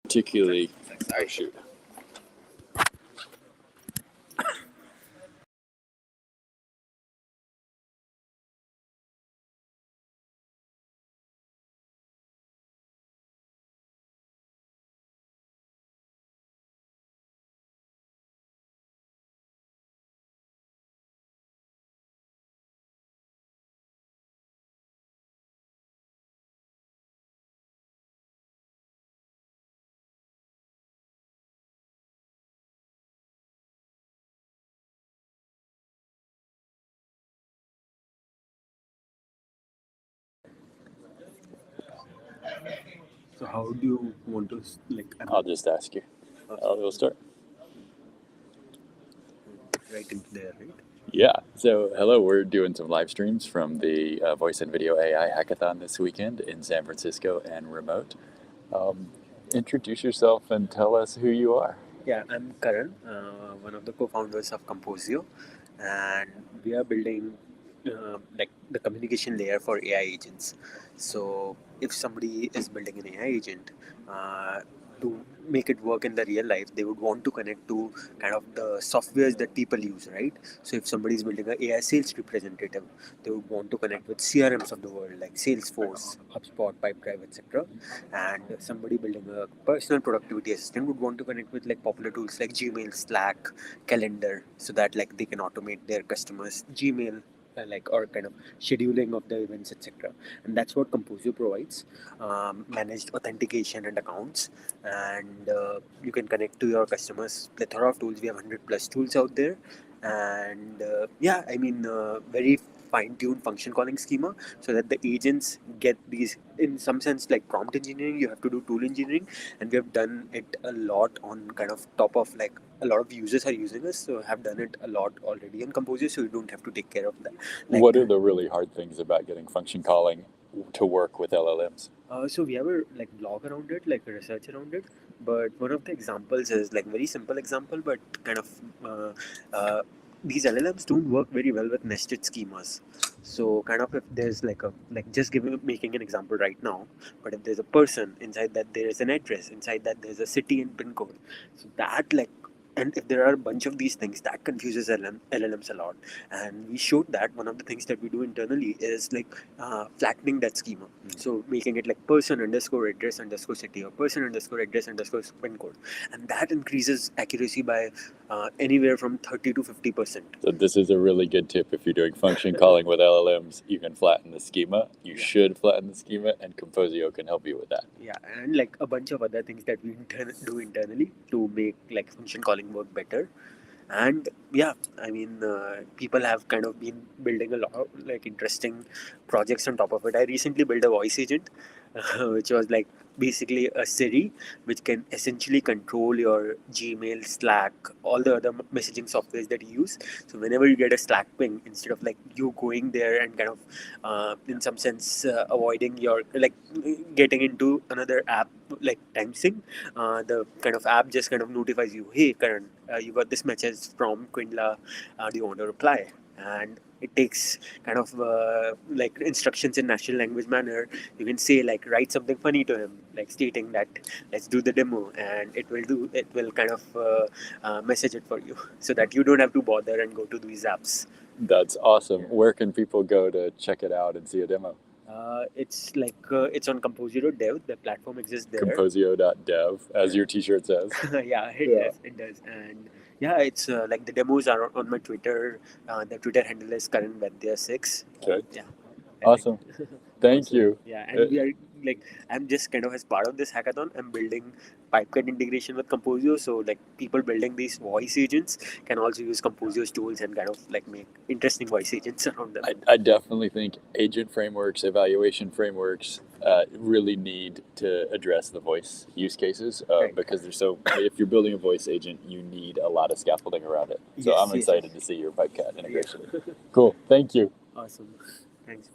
particularly. Oh shoot. So how do you want to I'll just ask you. We'll start. right into there, right? Yeah. So, hello. We're doing some live streams from the Voice and Video AI Hackathon this weekend in San Francisco and remote. Introduce yourself and tell us who you are. Yeah, I'm Karan, one of the co-founders of Composio, and we are building the communication layer for AI agents. So if somebody is building an AI agent, to make it work in the real life, they would want to connect to kind of the softwares that people use, right? So if somebody is building an AI sales representative, they would want to connect with CRMs of the world like Salesforce, HubSpot, Pipedrive, etc. And somebody building a personal productivity assistant would want to connect with like popular tools like Gmail, Slack, Calendar, so that like they can automate their customers Gmail, or kind of scheduling of the events, etc. And that's what Composio provides: managed authentication and accounts. And you can connect to your customers plethora of tools. We have 100 plus tools out there. And very fine-tuned function calling schema, so that the agents get these, in some sense, like prompt engineering. You have to do tool engineering, and we have done it a lot on kind of top of like a lot of users are using us, so have done it a lot already in Composio, so you don't have to take care of that. What are the really hard things about getting function calling to work with LLMs? So we have a like blog around it, like a research around it. But one of the examples is like very simple example, but kind of these LLMs don't work very well with nested schemas. So kind of if there's making an example right now, but if there's a person inside that, there is an address inside that, there's a city and pin code. So that like, and if there are a bunch of these things, that confuses LLMs a lot. And we showed that one of the things that we do internally is like flattening that schema. So making it like person underscore address underscore city, or person underscore address underscore pin code, and that increases accuracy by anywhere from 30 to 50%. So this is a really good tip. If you're doing function calling with LLMs, you can flatten the schema. You should flatten the schema, and Composio can help you with that. Yeah, and like a bunch of other things that we do internally to make like function calling work better. And yeah, people have kind of been building a lot of like interesting projects on top of it. I recently built a voice agent, which was like basically a Siri, which can essentially control your Gmail, Slack, all the other messaging softwares that you use. So whenever you get a Slack ping, instead of like you going there and kind of in some sense avoiding your like getting into another app like TimeSync, the kind of app just kind of notifies you, hey Karan, you got this message from Quindla, do you want to reply? And it takes kind of like instructions in natural language manner. You can say like write something funny to him, like stating that let's do the demo, and it will kind of message it for you, so that you don't have to bother and go to these apps. That's awesome. Where can people go to check it out and see a demo? It's on Composio.dev. The platform exists there. Composio.dev, as your t-shirt says. Yeah, it does. And yeah, it's like the demos are on my Twitter. The Twitter handle is KaranVaidya6. Okay. Yeah. Awesome. Thank you. Yeah, and we are like, I'm just kind of as part of this hackathon, I'm building Pipecut integration with Composio. So like people building these voice agents can also use Composio's tools and kind of like make interesting voice agents around them. I definitely think agent frameworks, evaluation frameworks really need to address the voice use cases because they're so. If you're building a voice agent, you need a lot of scaffolding around it. So I'm excited to see your Pipecat integration. Cool. Thank you. Awesome. Thanks.